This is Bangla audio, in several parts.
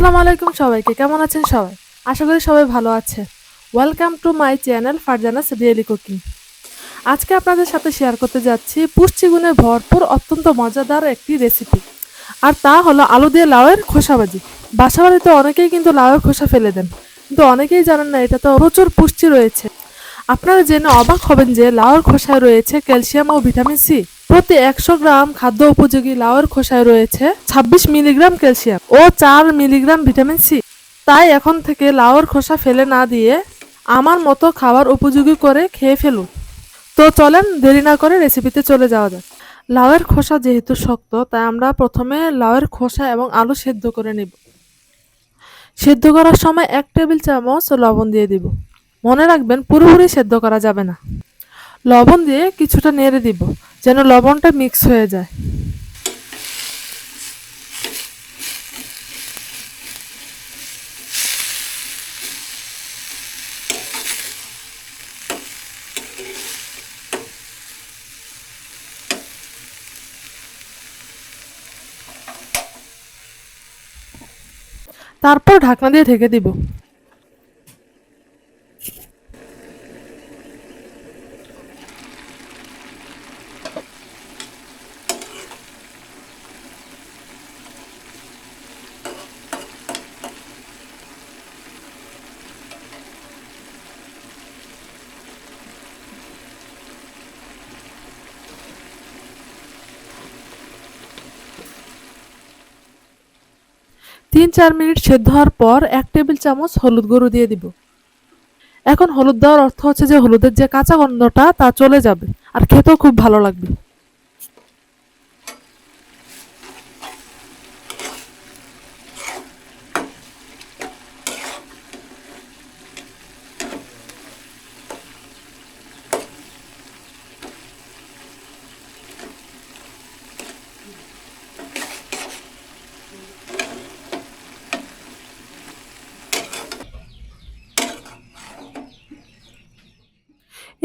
আসসালামু আলাইকুম সবাইকে। কেমন আছেন সবাই? আশা করি সবাই ভালো আছে। Welcome to my channel Farzana's daily cooking. আজকে আপনাদের সাথে শেয়ার করতে যাচ্ছি পুষ্টিগুণে ভরপুর অত্যন্ত মজাদার একটি রেসিপি। আর তা হলো আলু দিয়ে লাউয়ের খোসা ভাজি। বাসাবাড়িতে অনেকেই কিন্তু লাউয়ের খোসা ফেলে দেন। কিন্তু অনেকেই জানেন না এটাতে প্রচুর পুষ্টি রয়েছে। আপনারা জেনে অবাক হবেন যে লাউয়ের খোসায় রয়েছে ক্যালসিয়াম ও ভিটামিন সি। প্রতি ১০০ গ্রাম খাদ্য উপযোগী লাউয়ের খোসায় রয়েছে ২৬ মিলিগ্রাম ক্যালসিয়াম ও ৪ মিলিগ্রাম ভিটামিন সি। তাই এখন থেকে লাউয়ের খোসা ফেলে না দিয়ে আমার মতো খাবার উপযোগী করে খেয়ে ফেলুন। তো চলেন দেরি না করে রেসিপিতে চলে যাওয়া যাক। লাউয়ের খোসা যেহেতু শক্ত তাই আমরা প্রথমে লাউয়ের খোসা এবং আলু সেদ্ধ করে নিব। সেদ্ধ করার সময় ১ টেবিল চামচ লবণ দিয়ে দিব। মনে রাখবেন পুরোপুরি সেদ্ধ করা যাবে না। লবণ দিয়ে কিছুটা নেড়ে দিব যেন লবণটা মিক্স হয়ে যায়। তারপর ঢাকনা দিয়ে ঢেকে দিব। ৩-৪ মিনিট সেদ্ধ হওয়ার পর ১ টেবিল চামচ হলুদ গুঁড়ো দিয়ে দিব। এখন হলুদ দেওয়ার অর্থ হচ্ছে যে হলুদের যে কাঁচা গন্ধটা তা চলে যাবে আর খেতেও খুব ভালো লাগবে।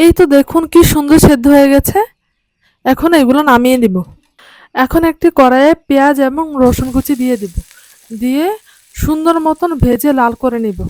এই তো দেখুন কি সুন্দর সেদ্ধ হয়ে গেছে। এখন এগুলো নামিয়ে দিব। এখন একটি কড়াইয়ে পেঁয়াজ এবং রসুন কুচি দিয়ে দিব। দিয়ে সুন্দর মতন ভেজে লাল করে নিব।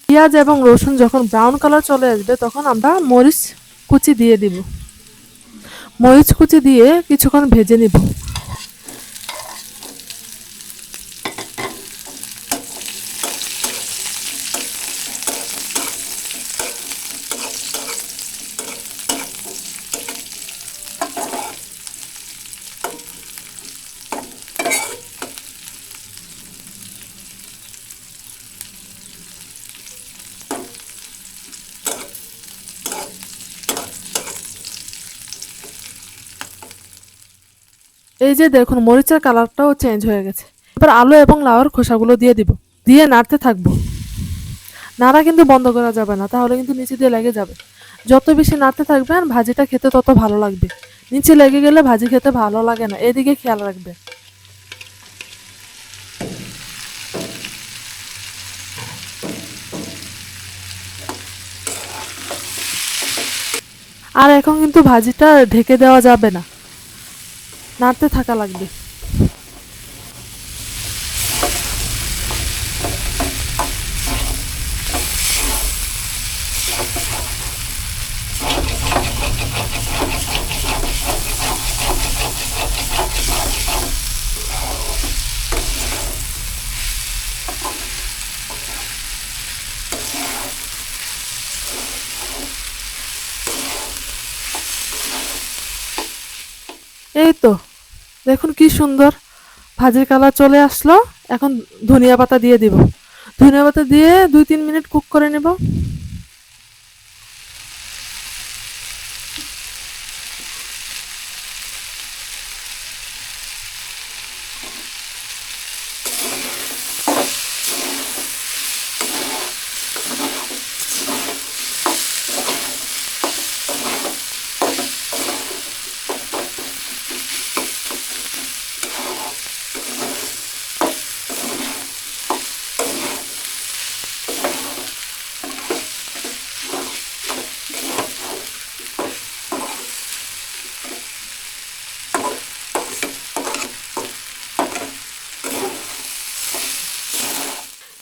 পেঁয়াজ এবং রসুন যখন ব্রাউন কালার চলে আসবে তখন আমরা মরিচ কুচি দিয়ে দিব। মরিচ কুচি দিয়ে কিছুক্ষণ ভেজে নিব। এই যে দেখুন মরিচের কালারটাও চেঞ্জ হয়ে গেছে। এবার আলু এবং লাউয়ের খোসাগুলো দিয়ে দিব। দিয়ে নাড়তে থাকবো। নাড়া কিন্তু বন্ধ করা যাবে না, তাহলে কিন্তু নিচে দিয়ে লেগে যাবে। যত বেশি নাড়তে থাকবেন ভাজিটা খেতে তত ভালো লাগবে। নিচে লেগে গেলে ভাজি খেতে ভালো লাগে না, এদিকে খেয়াল রাখবে। আর এখন কিন্তু ভাজিটা ঢেকে দেওয়া যাবে না, নাড়তে থাকা লাগবে। এই তো দেখুন কি সুন্দর ভাজির কালার চলে আসলো। এখন ধনিয়া পাতা দিয়ে দিব। ধনিয়া পাতা দিয়ে 2-3 মিনিট কুক করে নেব।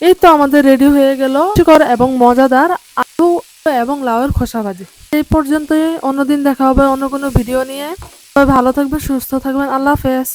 এই তো আমাদের রেডি হয়ে গেল রুচিকর এবং মজাদার আলু এবং লাউয়ের খোসা ভাজি। এই পর্যন্তই, অন্যদিন দেখা হবে অন্য কোনো ভিডিও নিয়ে। সবাই ভালো থাকবেন, সুস্থ থাকবেন। আল্লাহ হাফেজ।